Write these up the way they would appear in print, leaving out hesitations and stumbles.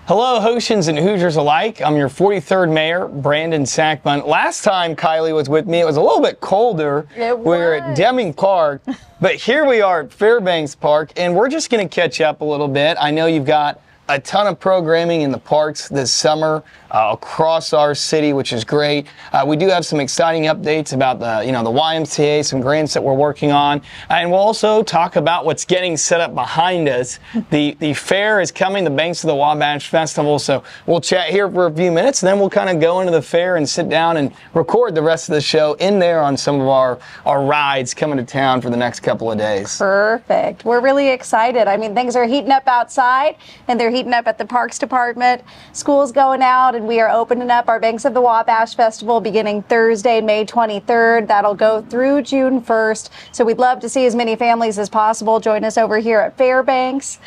Hello, Hoshians and Hoosiers alike. I'm your 43rd mayor, Brandon Sakbun. Last time Kilie was with me, it was a little bit colder. We were at Deming Park, but here we are at Fairbanks Park, and we're just going to catch up a little bit. I know you've got a ton of programming in the parks this summer across our city, which is great. We do have some exciting updates about the YMCA, some grants that we're working on, and we'll also talk about what's getting set up behind us. The fair is coming, the Banks of the Wabash Festival, so we'll chat here for a few minutes, and then we'll kind of go into the fair and sit down and record the rest of the show in there on some of our rides coming to town for the next couple of days. Perfect. We're really excited. I mean, things are heating up outside, and they're heating up at the Parks Department. School's going out, and we are opening up our Banks of the Wabash Festival beginning Thursday, May 23rd. That'll go through June 1st. So we'd love to see as many families as possible join us over here at Fairbanks.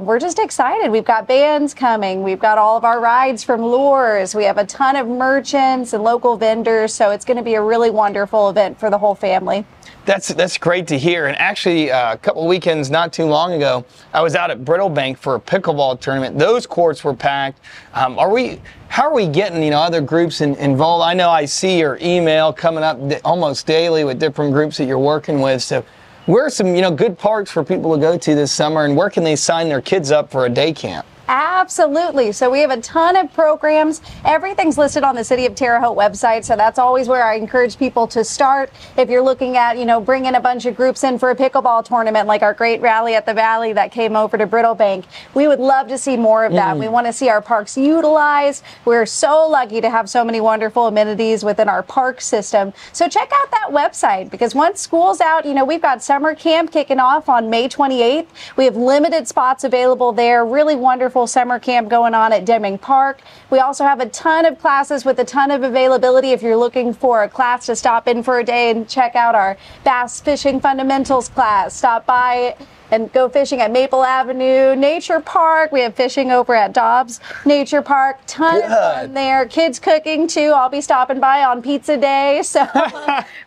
We're just excited. We've got bands coming. We've got all of our rides from Lures. We have a ton of merchants and local vendors. So it's going to be a really wonderful event for the whole family. That's great to hear. And actually, a couple of weekends not too long ago, I was out at Brittlebank for a pickleball tournament. Those courts were packed. How are we getting other groups involved? I know I see your email coming up almost daily with different groups that you're working with. So where are some good parks for people to go to this summer, and where can they sign their kids up for a day camp? Absolutely. So we have a ton of programs. Everything's listed on the City of Terre Haute website. So that's always where I encourage people to start. If you're looking at, bringing a bunch of groups in for a pickleball tournament, like our great rally at the Valley that came over to Brittlebank, we would love to see more of that. We want to see our parks utilized. We're so lucky to have so many wonderful amenities within our park system. So check out that website, because once school's out, we've got summer camp kicking off on May 28th. We have limited spots available there. Really wonderful summer camp going on at Deming Park. We also have a ton of classes with a ton of availability. If you're looking for a class to stop in for a day and check out our Bass Fishing Fundamentals class, stop by and go fishing at Maple Avenue Nature Park. We have fishing over at Dobbs Nature Park. Ton of fun there. Kids cooking too. I'll be stopping by on pizza day, so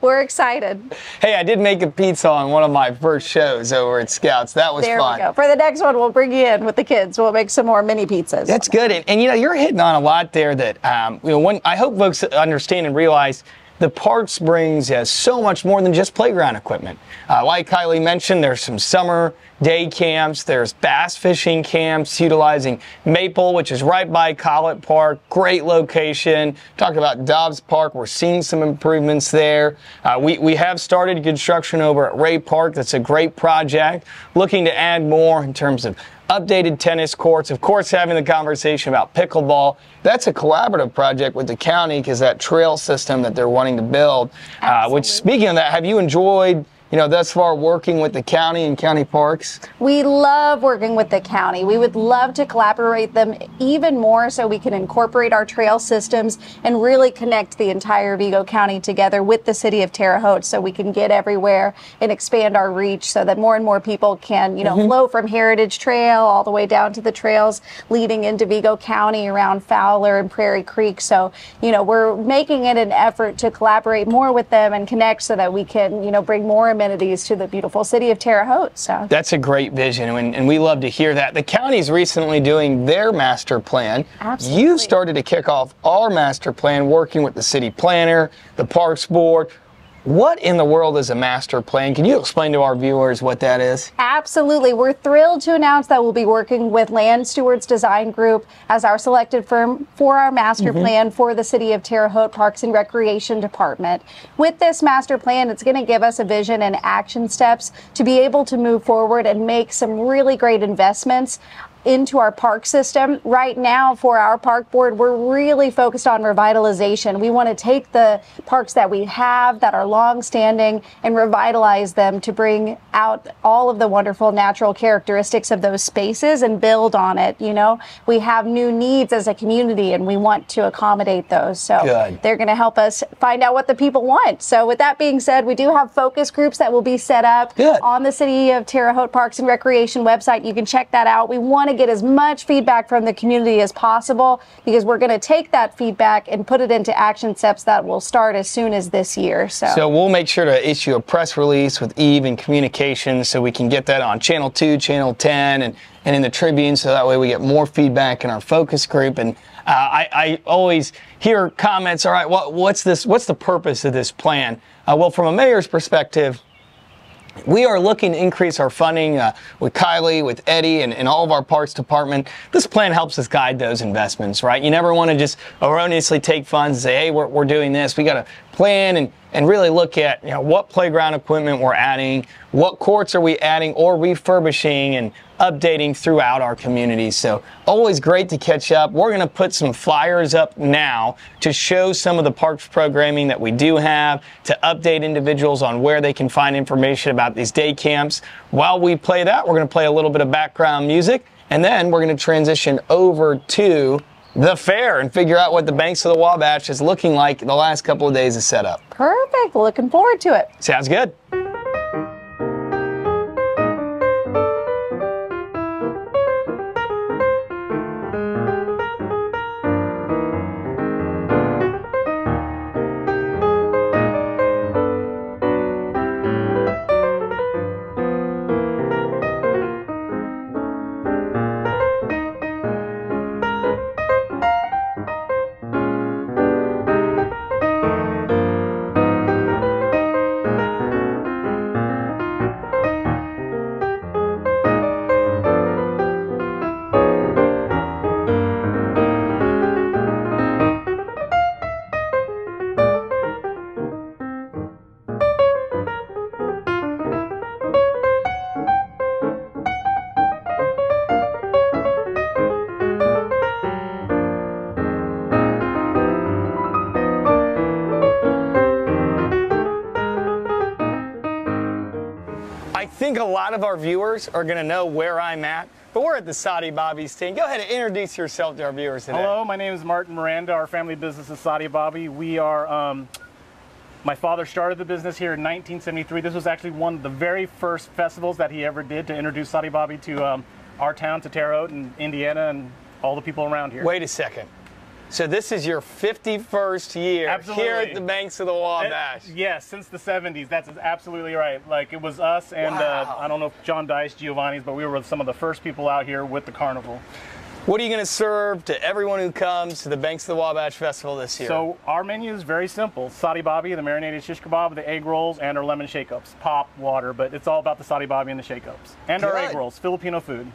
we're excited. Hey, I did make a pizza on one of my first shows over at Scouts. That was fun. There we go. For the next one, we'll bring you in with the kids. We'll make some more mini pizzas. That's good. And you're hitting on a lot there that I hope folks understand and realize. The parks brings so much more than just playground equipment. Like Kilie mentioned, there's some summer day camps. There's bass fishing camps utilizing Maple, which is right by Collett Park. Great location. Talk about Dobbs Park. We're seeing some improvements there. We have started construction over at Ray Park. That's a great project. Looking to add more in terms of updated tennis courts, of course, having the conversation about pickleball. That's a collaborative project with the county, because that trail system that they're wanting to build. Which, speaking of that, have you enjoyed thus far working with the county and county parks? We love working with the county. We would love to collaborate them even more so we can incorporate our trail systems and really connect the entire Vigo County together with the City of Terre Haute, so we can get everywhere and expand our reach so that more and more people can, flow from Heritage Trail all the way down to the trails leading into Vigo County around Fowler and Prairie Creek. So, we're making it an effort to collaborate more with them and connect so that we can, bring more amenities to the beautiful City of Terre Haute. So that's a great vision, and we love to hear that. The county's recently doing their master plan. Absolutely. You started to kick off our master plan working with the city planner, the Parks Board. What in the world is a master plan? Can you explain to our viewers what that is? Absolutely. We're thrilled to announce that we'll be working with Land Stewards Design Group as our selected firm for our master plan for the City of Terre Haute Parks and Recreation Department. With this master plan, it's going to give us a vision and action steps to be able to move forward and make some really great investments into our park system. Right now, for our park board, we're really focused on revitalization. We want to take the parks that we have that are long-standing and revitalize them to bring out all of the wonderful natural characteristics of those spaces and build on it. We have new needs as a community, and we want to accommodate those. So they're going to help us find out what the people want. So with that being said, we do have focus groups that will be set up on the City of Terre Haute Parks and Recreation website. You can check that out. We want to get as much feedback from the community as possible, because we're going to take that feedback and put it into action steps that will start as soon as this year. So we'll make sure to issue a press release with Eve and Communications so we can get that on Channel 2, Channel 10, and in the Tribune, so that way we get more feedback in our focus group. And I always hear comments, all right, what's the purpose of this plan? Well, from a mayor's perspective, we are looking to increase our funding with Kilie, with Eddie, and all of our parks department. This plan helps us guide those investments, right? You never want to just erroneously take funds and say, hey, we're doing this. We got to plan and really look at, what playground equipment we're adding, what courts are we adding or refurbishing and updating throughout our community. So always great to catch up. We're going to put some flyers up now to show some of the parks programming that we do have, to update individuals on where they can find information about these day camps. While we play that, we're going to play a little bit of background music, and then we're going to transition over to the fair and figure out what the Banks of the Wabash is looking like the last couple of days of setup. Perfect. Looking forward to it. Sounds good. I think a lot of our viewers are going to know where I'm at, but we're at the Sadi Bobby stand. Go ahead and introduce yourself to our viewers today. Hello, my name is Martin Miranda. Our family business is Sadi Bobby. We are, my father started the business here in 1973. This was actually one of the very first festivals that he ever did to introduce Sadi Bobby to our town, to Terre, Haute, and Indiana, and all the people around here. Wait a second. So this is your 51st year Absolutely. Here at the Banks of the Wabash. Yes, since the 70s. That's absolutely right. Like, it was us and Wow. I don't know if John Dice, Giovanni's, but we were some of the first people out here with the carnival. What are you going to serve to everyone who comes to the Banks of the Wabash Festival this year? So our menu is very simple. Sadi Bobby, the marinated shish kebab, the egg rolls, and our lemon shake-ups. Pop, water, but it's all about the Sadi Bobby and the shake-ups. And our egg Good. rolls, Filipino food.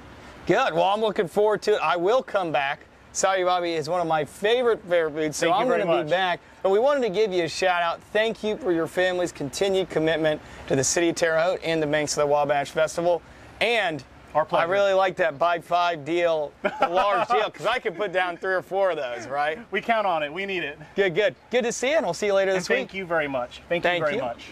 Good. Well, I'm looking forward to it. I will come back. Sadi Bobby is one of my favorite foods, so I'm going to be back. But we wanted to give you a shout out. Thank you for your family's continued commitment to the city of Terre Haute and the Banks of the Wabash Festival. And Our pleasure. I really like that buy 5 deal, the large deal, because I could put down 3 or 4 of those, right? We count on it. We need it. Good, good. Good to see you, and we'll see you later this week. Thank you very much. Thank you very much.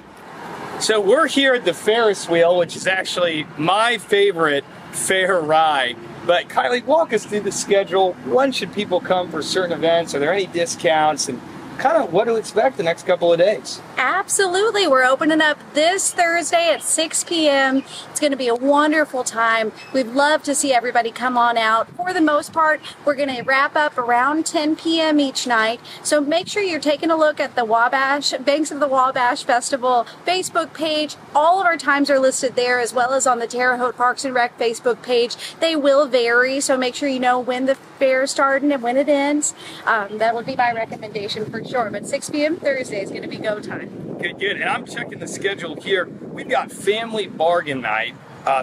So we're here at the Ferris wheel, which is actually my favorite fair ride. But Kilie, walk us through the schedule. When should people come for certain events? Are there any discounts? And kind of what to expect the next couple of days? Absolutely. We're opening up this Thursday at 6 p.m. It's going to be a wonderful time. We'd love to see everybody come on out. For the most part, we're going to wrap up around 10 p.m. each night. So make sure you're taking a look at the Wabash, Banks of the Wabash Festival Facebook page. All of our times are listed there, as well as on the Terre Haute Parks and Rec Facebook page. They will vary, so make sure you know when the fair is starting and when it ends. That would be my recommendation for sure. But 6 p.m. Thursday is going to be go time. Good, good. And I'm checking the schedule here. We've got Family Bargain Night,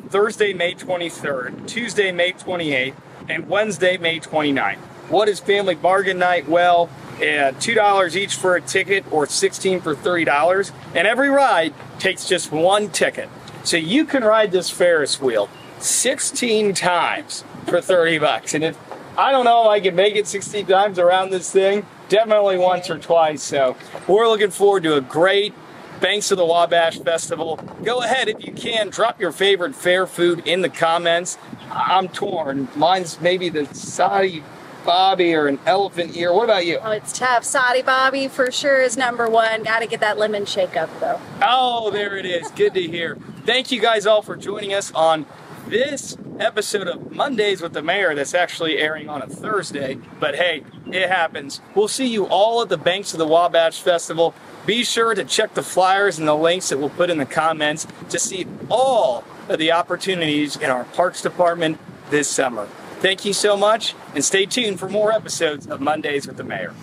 Thursday, May 23rd, Tuesday, May 28th, and Wednesday, May 29th. What is Family Bargain Night? Well, $2 each for a ticket or $16 for $30. And every ride takes just 1 ticket. So you can ride this Ferris wheel 16 times for $30. And if I don't know if I can make it 16 times around this thing, definitely once or twice. So we're looking forward to a great Banks of the Wabash Festival. Go ahead, if you can, drop your favorite fair food in the comments. I'm torn. Mine's maybe the Sadi Bobby or an elephant ear. What about you? Oh, it's tough. Sadi Bobby for sure is #1. Got to get that lemon shake up though. Oh, there it is. Good to hear. Thank you guys all for joining us on this episode of Mondays with the Mayor that's actually airing on a Thursday. But hey, it happens. We'll see you all at the Banks of the Wabash Festival. Be sure to check the flyers and the links that we'll put in the comments to see all of the opportunities in our Parks Department this summer. Thank you so much, and stay tuned for more episodes of Mondays with the Mayor.